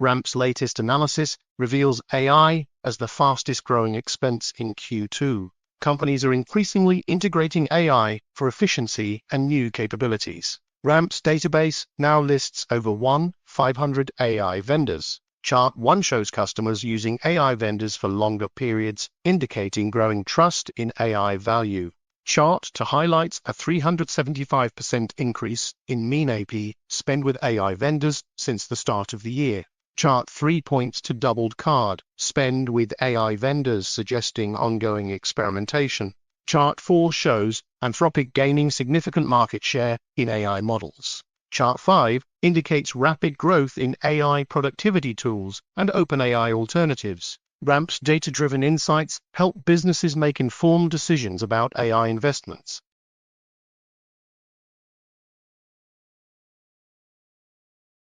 Ramp's latest analysis reveals AI as the fastest-growing expense in Q2. Companies are increasingly integrating AI for efficiency and new capabilities. Ramp's database now lists over 1,500 AI vendors. Chart 1 shows customers using AI vendors for longer periods, indicating growing trust in AI value. Chart 2 highlights a 375% increase in mean AP spend with AI vendors since the start of the year. Chart 3 points to doubled card spend with AI vendors, suggesting ongoing experimentation. Chart 4 shows Anthropic gaining significant market share in AI models. Chart 5 indicates rapid growth in AI productivity tools and OpenAI alternatives. Ramp's data-driven insights help businesses make informed decisions about AI investments.